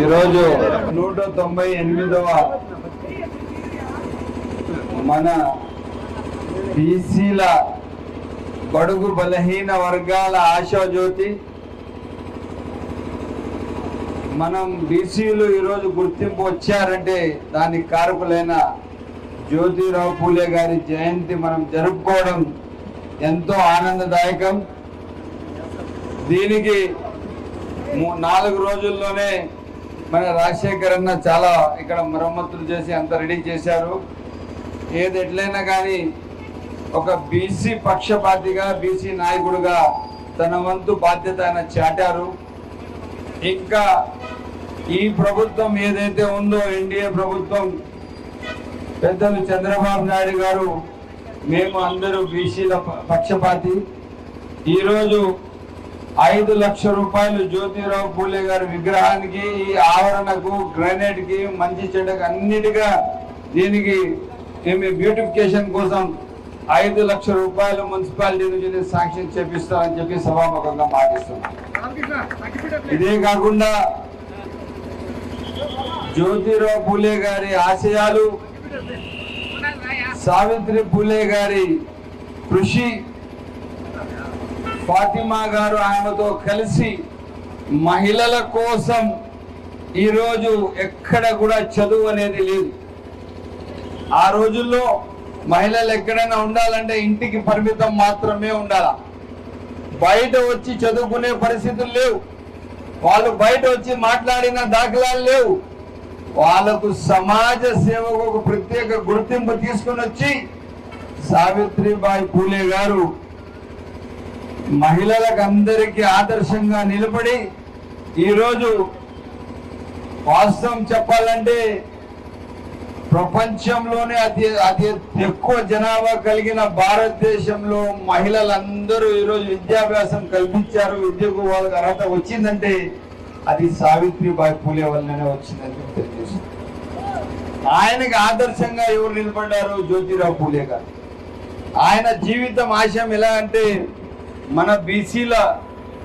ఈరోజు 198వ మన బీసీల బడుగు బలహీన వర్గాల ఆశాజ్యోతి మనం బీసీలు ఈరోజు గుర్తింపు వచ్చారంటే దానికి కారకులైన జ్యోతిరావు పూలే గారి జయంతి మనం జరుపుకోవడం ఎంతో ఆనందదాయకం. దీనికి 4 రోజుల్లోనే మన రాజశేఖర్ అన్న చాలా ఇక్కడ మరమ్మతులు చేసి అంత రెడీ చేశారు. ఏది ఎట్లయినా కానీ ఒక బీసీ పక్షపాతిగా బీసీ నాయకుడిగా తన వంతు బాధ్యత ఆయన చాటారు. ఇంకా ఈ ప్రభుత్వం ఏదైతే ఉందో ఎన్డీఏ ప్రభుత్వం పెద్దలు చంద్రబాబు నాయుడు గారు మేము అందరూ బీసీల పక్షపాతి. ఈరోజు 5 లక్షల రూపాయలు జ్యోతిరావు పూలే గారి విగ్రహానికి, ఈ ఆవరణకు, గ్రానైట్కి, మంచి చెడ్డకు అన్నిటిగా దీనికి మేము బ్యూటిఫికేషన్ కోసం 5 లక్షల రూపాయలు మున్సిపాలిటీ నుంచి శాంక్షన్ చేపిస్తామని చెప్పి సభాముఖంగా మాటిస్తున్నాం. ఇదే కాకుండా జ్యోతిరావు పూలే గారి ఆశయాలు, సావిత్రి పూలే గారి కృషి, ఫాతిమా గారు ఆమెతో కలిసి మహిళల కోసం ఈరోజు ఎక్కడ కూడా చదువు అనేది లేదు. ఆ రోజుల్లో మహిళలు ఎక్కడైనా ఉండాలంటే ఇంటికి పరిమితం మాత్రమే ఉండాల, బయట వచ్చి చదువుకునే పరిస్థితులు లేవు. వాళ్ళు బయట వచ్చి మాట్లాడిన దాఖలాలు లేవు. వాళ్ళకు సమాజ సేవకు ఒక ప్రత్యేక గుర్తింపు తీసుకుని వచ్చి సావిత్రిబాయి పూలే గారు మహిళలకు అందరికీ ఆదర్శంగా నిలబడి ఈరోజు వాస్తవం చెప్పాలంటే ప్రపంచంలోనే అతి ఎక్కువ జనాభా కలిగిన భారతదేశంలో మహిళలందరూ ఈరోజు విద్యాభ్యాసం కల్పించారు. విద్యకు వాళ్ళకి అర్హత వచ్చిందంటే అది సావిత్రిబాయి పూలే వల్లనే వచ్చిందని తెలియజేస్తుంది. ఆయనకి ఆదర్శంగా ఎవరు నిలబడ్డారు? జ్యోతిరావు పూలే గారు. ఆయన జీవితం ఆశయం ఎలా అంటే మన బీసీల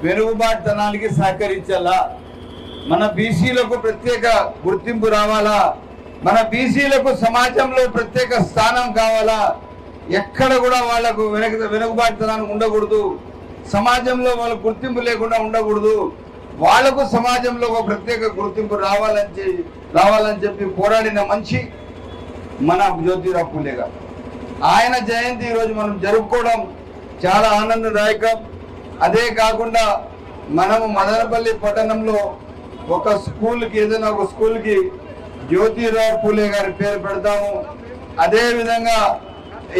వెనుకబాటుతనానికి సహకరించాలా, మన బీసీలకు ప్రత్యేక గుర్తింపు రావాలా, మన బీసీలకు సమాజంలో ప్రత్యేక స్థానం కావాలా, ఎక్కడ కూడా వాళ్లకు వెనుకబాటుతనానికి ఉండకూడదు, సమాజంలో వాళ్ళకు గుర్తింపు లేకుండా ఉండకూడదు, వాళ్లకు సమాజంలో ఒక ప్రత్యేక గుర్తింపు రావాలని చెప్పి పోరాడిన మనిషి మన జ్యోతిరావు పూలే గారు. ఆయన జయంతి ఈరోజు మనం జరుపుకోవడం చాలా ఆనందదాయకం. అదే కాకుండా మనము మదనపల్లి పట్టణంలో ఒక స్కూల్కి, ఏదైనా ఒక స్కూల్కి జ్యోతిరావు పూలే గారి పేరు పెడతాము. అదే విధంగా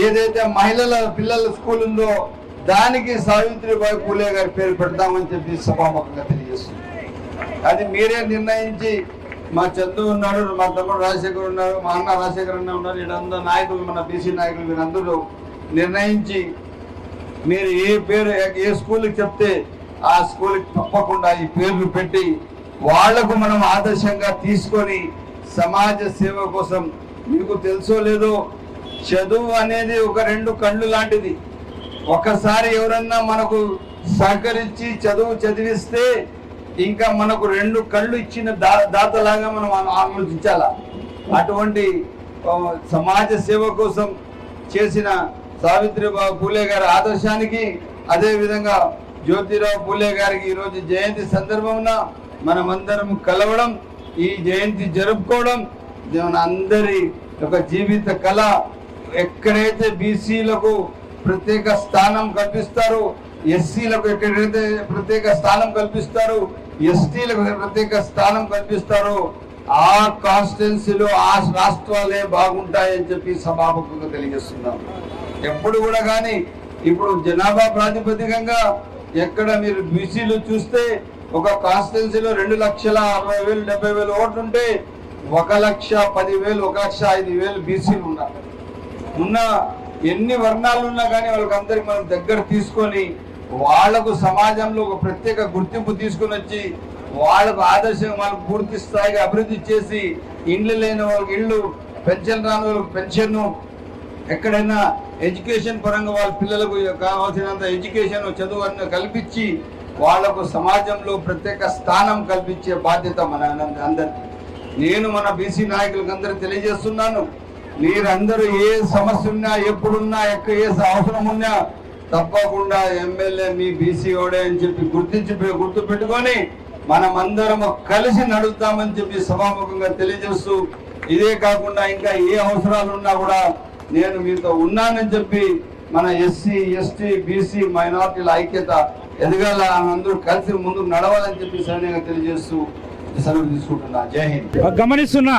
ఏదైతే మహిళల పిల్లల స్కూల్ ఉందో దానికి సావిత్రిబాయి పూలే గారి పేరు పెడతామని చెప్పి సభాముఖంగా తెలియజేస్తుంది. అది మీరే నిర్ణయించి, మా చందు ఉన్నాడు, మా తమ్ముడు రాజశేఖర్ ఉన్నారు, మా అన్న రాజశేఖర్ అన్న ఉన్నారు, వీళ్ళందరూ నాయకులు, మన బీసీ నాయకులు, వీరందరూ నిర్ణయించి మీరు ఏ స్కూల్కి చెప్తే ఆ స్కూల్కి తప్పకుండా ఈ పేర్లు పెట్టి వాళ్లకు మనం ఆదర్శంగా తీసుకొని సమాజ సేవ కోసం, మీకు తెలుసో లేదో చదువు అనేది ఒక 2 కళ్ళు లాంటిది. ఒకసారి ఎవరన్నా మనకు సహకరించి చదివిస్తే ఇంకా మనకు 2 కళ్ళు ఇచ్చిన దాతలాగా మనం ఆలోచించాలా. అటువంటి సమాజ సేవ కోసం చేసిన సావిత్రిబాయి పూలే గారి ఆదర్శానికి, అదే విధంగా జ్యోతిరావు పూలే గారికి ఈరోజు జయంతి సందర్భంగా మనమందరం కలవడం, ఈ జయంతి జరుపుకోవడం మన అందరి ఒక జీవిత కళ. ఎక్కడైతే బీసీలకు ప్రత్యేక స్థానం కల్పిస్తారో, ఎస్సీలకు ఎక్కడైతే ప్రత్యేక స్థానం కల్పిస్తారో, ఎస్టీలకు ప్రత్యేక స్థానం కల్పిస్తారో ఆ కాన్స్టిట్యున్సీలో ఆ రాష్ట్రాలే బాగుంటాయని చెప్పి సభాముఖంగా తెలియజేస్తున్నాం. ఎప్పుడు కూడా కానీ ఇప్పుడు జనాభా ప్రాతిపదికంగా ఎక్కడ మీరు బీసీలు చూస్తే ఒక కాన్స్టిట్యున్సీలో 2,60,000 70,000 ఓట్లు ఉంటే 1,10,000 1,05,000 బీసీలు ఉన్నారు. ఉన్న ఎన్ని వర్ణాలు ఉన్నా కానీ వాళ్ళకందరికి మనం దగ్గర తీసుకొని వాళ్లకు సమాజంలో ఒక ప్రత్యేక గుర్తింపు తీసుకుని వచ్చి వాళ్ళకు ఆదర్శం, వాళ్ళకు పూర్తి స్థాయిగా అభివృద్ధి చేసి, ఇండ్లు లేని వాళ్ళకి ఇళ్ళు, పెన్షన్ రాని వాళ్ళకి పెన్షన్, ఎక్కడైనా ఎడ్యుకేషన్ పరంగా వాళ్ళ పిల్లలకు కావాల్సినంత ఎడ్యుకేషన్ చదువు అన్న కల్పించి వాళ్లకు సమాజంలో ప్రత్యేక స్థానం కల్పించే బాధ్యత మన అందరికీ. నేను మన బీసీ నాయకులకు అందరూ తెలియజేస్తున్నాను, మీరందరూ ఏ సమస్య ఉన్నా, ఎప్పుడున్నా, ఏ అవసరం ఉన్నా తప్పకుండా ఎమ్మెల్యే మీ బీసీ ఓడే అని చెప్పి గుర్తు పెట్టుకొని మనమందరం కలిసి నడుద్దామని చెప్పి సభాముఖంగా తెలియజేస్తూ, ఇదే కాకుండా ఇంకా ఏ అవసరాలు ఉన్నా కూడా నేను మీతో ఉన్నానని చెప్పి మన ఎస్సీ, ఎస్టీ, బీసీ మైనారిటీల ఐక్యత ఎదగాల, అందరూ కలిసి ముందుకు నడవాలని చెప్పి సైన్యంగా తెలియజేస్తూ సెలవు తీసుకుంటున్నా. జై హింద్. గమనిస్తున్న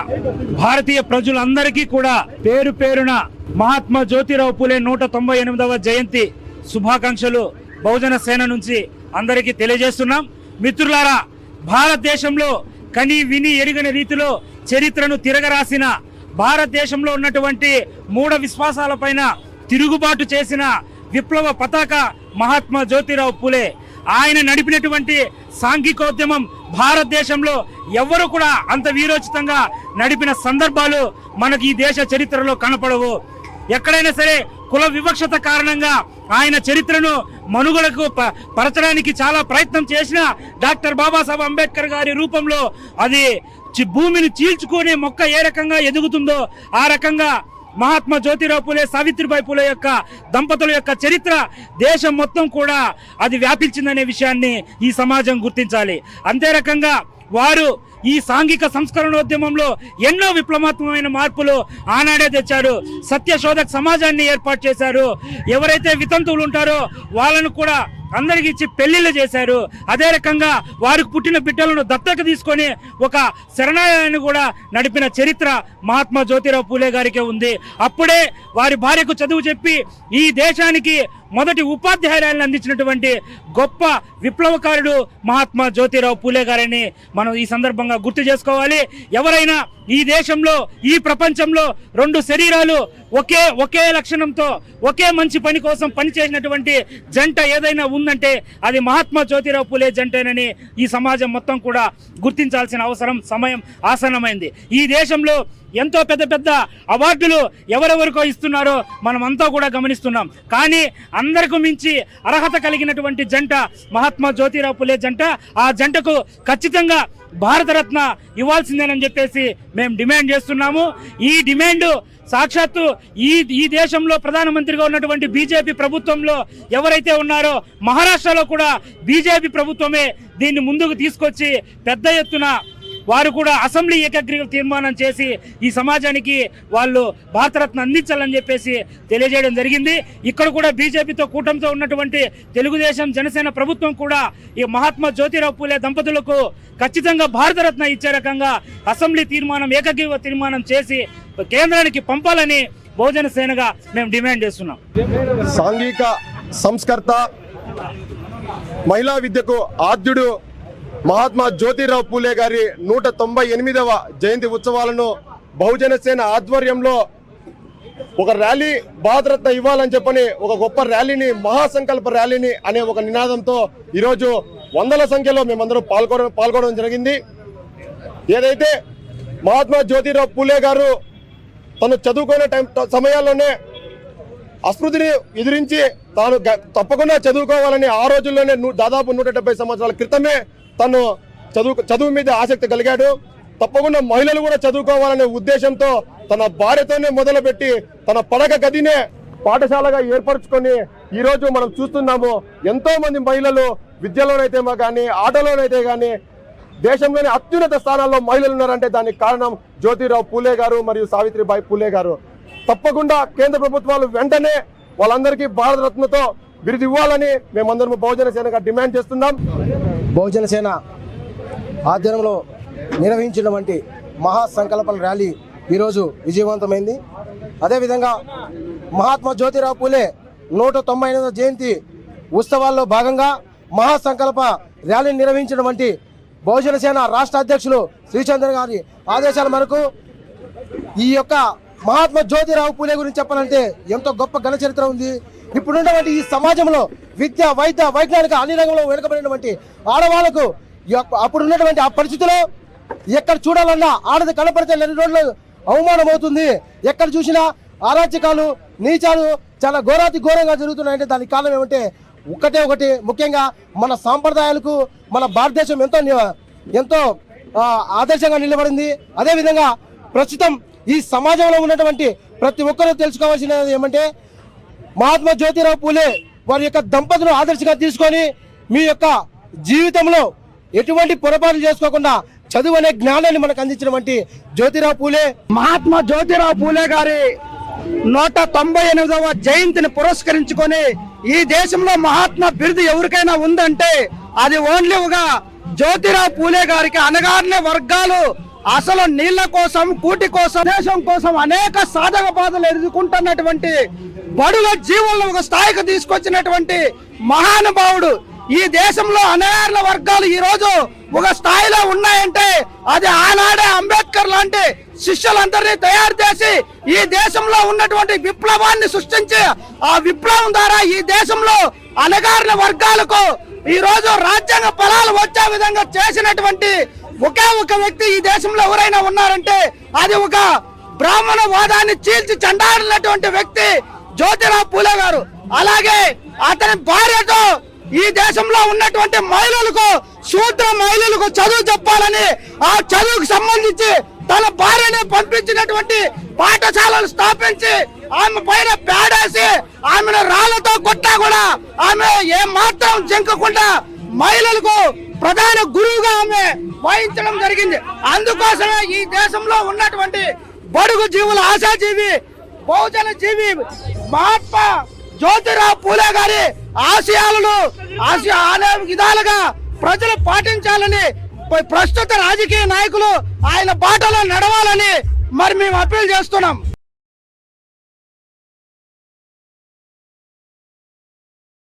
భారతీయ ప్రజలందరికీ కూడా పేరు పేరున మహాత్మా జ్యోతిరావు పూలే 198వ జయంతి శుభాకాంక్షలు బహుజన సేన నుంచి అందరికీ తెలియజేస్తున్నాం. మిత్రులారా, భారతదేశంలో కని విని ఎరుగని రీతిలో చరిత్రను తిరగరాసిన, భారతదేశంలో ఉన్నటువంటి మూఢ విశ్వాసాలపైన తిరుగుబాటు చేసిన విప్లవ పతాక మహాత్మా జ్యోతిరావు పూలే. ఆయన నడిపినటువంటి సాంఘికోద్యమం భారతదేశంలో ఎవ్వరు కూడా అంత వీరోచితంగా నడిపిన సందర్భాలు మనకి ఈ దేశ చరిత్రలో కనపడవు. ఎక్కడైనా సరే కుల వివక్షత కారణంగా ఆయన చరిత్రను మనుగడకు పరచడానికి చాలా ప్రయత్నం చేసిన డాక్టర్ బాబాసాహెబ్ అంబేద్కర్ గారి రూపంలో అది భూమిని చీల్చుకునే మొక్క ఏ రకంగా ఎదుగుతుందో ఆ రకంగా మహాత్మా జ్యోతిరావు పూలే, సావిత్రిబాయి పూలే యొక్క దంపతుల యొక్క చరిత్ర దేశం మొత్తం కూడా అది వ్యాపించిందనే విషయాన్ని ఈ సమాజం గుర్తించాలి. అంతే రకంగా వారు ఈ సాంఘిక సంస్కరణోద్యమంలో ఎన్నో విప్లవాత్మకమైన మార్పులు ఆనాడే తెచ్చారు. సత్యశోధక సమాజాన్ని ఏర్పాటు చేశారు. ఎవరైతే వితంతువులు ఉంటారో వాళ్ళను కూడా అందరికి ఇచ్చి పెళ్లిళ్ళు చేశారు. అదే రకంగా వారికి పుట్టిన బిడ్డలను దత్తత తీసుకొని ఒక శరణాలయాన్ని కూడా నడిపిన చరిత్ర మహాత్మా జ్యోతిరావు పూలే గారికే ఉంది. అప్పుడే వారి భార్యకు చదువు చెప్పి ఈ దేశానికి మొదటి ఉపాధ్యాయులను అందించినటువంటి గొప్ప విప్లవకారుడు మహాత్మా జ్యోతిరావు పూలే గారని మనం ఈ సందర్భంగా గుర్తు చేసుకోవాలి. ఎవరైనా ఈ దేశంలో, ఈ ప్రపంచంలో రెండు శరీరాలు ఒకే లక్షణంతో ఒకే మంచి పని కోసం పనిచేసినటువంటి జంట ఏదైనా ఉందంటే అది మహాత్మా జ్యోతిరావు పూలే జంటేనని ఈ సమాజం మొత్తం కూడా గుర్తించాల్సిన సమయం ఆసన్నమైంది. ఈ దేశంలో ఎంతో పెద్ద పెద్ద అవార్డులు ఎవరెవరికో ఇస్తున్నారో మనం అంతా కూడా గమనిస్తున్నాం. కానీ అందరికీ మించి అర్హత కలిగినటువంటి జంట మహాత్మా జ్యోతిరావు పూలే జంట. ఆ జంటకు ఖచ్చితంగా భారతరత్న ఇవ్వాల్సిందేనని చెప్పేసి మేము డిమాండ్ చేస్తున్నాము. ఈ డిమాండ్ సాక్షాత్తు ఈ దేశంలో ప్రధానమంత్రిగా ఉన్నటువంటి బీజేపీ ప్రభుత్వంలో ఎవరైతే ఉన్నారో మహారాష్ట్రలో కూడా బీజేపీ ప్రభుత్వమే దీన్ని ముందుకు తీసుకొచ్చి పెద్ద ఎత్తున వారు కూడా అసెంబ్లీ ఏకగ్రీవ తీర్మానం చేసి ఈ సమాజానికి వాళ్ళు భారతరత్న అందించాలని చెప్పేసి తెలియజేయడం జరిగింది. ఇక్కడ కూడా బీజేపీతో కూటమితో ఉన్నటువంటి తెలుగుదేశం, జనసేన ప్రభుత్వం కూడా ఈ మహాత్మా జ్యోతిరావు పూలే దంపతులకు ఖచ్చితంగా భారతరత్న ఇచ్చే రకంగా అసెంబ్లీ తీర్మానం, ఏకగ్రీవ తీర్మానం చేసి కేంద్రానికి పంపాలని బహుజన సేనగా మేము డిమాండ్ చేస్తున్నాం. సాంఘిక సంస్కర్త, మహిళా విద్యకు ఆద్యుడు మహాత్మా జ్యోతిరావు పూలే గారి 198వ జయంతి ఉత్సవాలను బహుజన సేన ఆధ్వర్యంలో ఒక ర్యాలీ, భారతరత్న ఇవ్వాలని చెప్పని ఒక గొప్ప ర్యాలీని, మహాసంకల్ప ర్యాలీని అనే ఒక నినాదంతో ఈరోజు వందల సంఖ్యలో మేమందరం పాల్గొనడం జరిగింది. ఏదైతే మహాత్మా జ్యోతిరావు పూలే గారు తను చదువుకునే సమయాల్లోనే అస్మృతిని ఎదిరించి తాను తప్పకుండా చదువుకోవాలని ఆ రోజుల్లోనే దాదాపు 170 సంవత్సరాల క్రితమే తను చదువు మీద ఆసక్తి కలిగాడు. తప్పకుండా మహిళలు కూడా చదువుకోవాలనే ఉద్దేశంతో తన భార్యతోనే మొదలుపెట్టి తన పడక గదినే పాఠశాలగా ఏర్పరచుకొని ఈరోజు మనం చూస్తున్నాము. ఎంతో మంది మహిళలు విద్యలోనైతే కానీ, ఆటలోనైతే కానీ దేశంలోని అత్యున్నత స్థానాల్లో మహిళలు ఉన్నారంటే దానికి కారణం జ్యోతిరావు పూలే గారు మరియు సావిత్రిబాయి పూలే గారు. తప్పకుండా కేంద్ర ప్రభుత్వాలు వెంటనే వాళ్ళందరికీ భారతరత్నతో బిరుదు ఇవ్వాలని మేమందరం బహుజన సేనగా డిమాండ్ చేస్తున్నాం. బహుజన సేన ఆధ్వర్యంలో నిర్వహించినటువంటి మహాసంకల్ప ర్యాలీ ఈరోజు విజయవంతమైంది. అదేవిధంగా మహాత్మా జ్యోతిరావు పూలే 198వ జయంతి ఉత్సవాల్లో భాగంగా మహాసంకల్ప ర్యాలీ నిర్వహించినటువంటి బహుజన సేన రాష్ట్ర అధ్యక్షులు శ్రీచంద్ర గారి ఆదేశాల మేరకు ఈ యొక్క మహాత్మా జ్యోతిరావు పూలే గురించి చెప్పాలంటే ఎంతో గొప్ప ఘన చరిత్ర ఉంది. ఇప్పుడున్నటువంటి ఈ సమాజంలో విద్య, వైద్య, వైజ్ఞానిక అన్ని రంగంలో వెనుకబడినటువంటి ఆడవాళ్లకు అప్పుడున్నటువంటి ఆ పరిస్థితిలో ఎక్కడ చూడాలన్నా ఆడది కనపడితే 2 రోజులు అవమానం అవుతుంది. ఎక్కడ చూసినా అరాచకాలు, నీచాలు చాలా ఘోరాతి ఘోరంగా జరుగుతున్నాయంటే దానికి కారణం ఏమంటే ఒకటి ముఖ్యంగా మన సాంప్రదాయాలకు మన భారతదేశం ఎంతో ఆదర్శంగా నిలబడింది. అదేవిధంగా ప్రస్తుతం ఈ సమాజంలో ఉన్నటువంటి ప్రతి ఒక్కరూ తెలుసుకోవాల్సినది ఏమంటే మహాత్మా జ్యోతిరావు పూలే వారి యొక్క దంపతులను ఆదర్శంగా తీసుకొని మీ యొక్క జీవితంలో ఎటువంటి పొరపాట్లు చేసుకోకుండా చదువు అనే జ్ఞానాన్ని మనకు అందించినటువంటి జ్యోతిరావు పూలే మహాత్మా జ్యోతిరావు పూలే గారి 198వ జయంతిని పురస్కరించుకొని ఈ దేశంలో మహాత్మా బిరుదు ఎవరికైనా ఉందంటే అది ఓన్లీ ఒక జ్యోతిరావు పూలే గారికి. అనగారిన వర్గాలు అసలు నీళ్ల కోసం, కూటి కోసం, దేశం కోసం అనేక సాధక బాధలు ఎదుర్కొంటున్నటువంటి బడుల జీవులను ఒక స్థాయికి తీసుకొచ్చినటువంటి మహానుభావుడు. ఈ దేశంలో అనేక వర్గాలు ఈ రోజు ఒక స్థాయిలో ఉన్నాయంటే అది ఆనాడే అంబేద్కర్ లాంటి శిష్యులందరినీ తయారు చేసి ఈ దేశంలో ఉన్నటువంటి విప్లవాన్ని సృష్టించి ఆ విప్లవం ద్వారా ఈ దేశంలో అణగారిన వర్గాలకు ఈ రోజు రాజ్యాంగ ఫలాలు వచ్చే విధంగా చేసినటువంటి ఒకే ఒక వ్యక్తి ఈ దేశంలో ఎవరైనా ఉన్నారంటే అది ఒక బ్రాహ్మణ వాదాన్ని చీల్చి చెండాడినటువంటి వ్యక్తి జ్యోతిరావు పూలే గారు. అలాగే అతని భార్యతో ఈ దేశంలో ఉన్నటువంటి మహిళలకు, శూద్ర మహిళలకు చదువు చెప్పాలని ఆ చదువుకు సంబంధించి తన భార్యని పంపించినటువంటి పాఠశాలలు స్థాపించి ఆమె పైన పేడేసి ఆమెను రాళ్లతో కొట్టా కూడా ఆమె ఏ మాత్రం జంకకుండా మహిళలకు ప్రధాన గురువుగా ఆమె వహించడం జరిగింది. అందుకోసమే ఈ దేశంలో ఉన్నటువంటి బడుగు జీవుల ఆశాజీవి, బహుజన జీవి మహాత్మా జ్యోతిరావు పూలే గారి ఆశయాలను అనేక విధాలుగా ప్రజలు పాటించాలని, ప్రస్తుత రాజకీయ నాయకులు ఆయన బాటలో నడవాలని మరి మేము అప్పీల్ చేస్తున్నాం.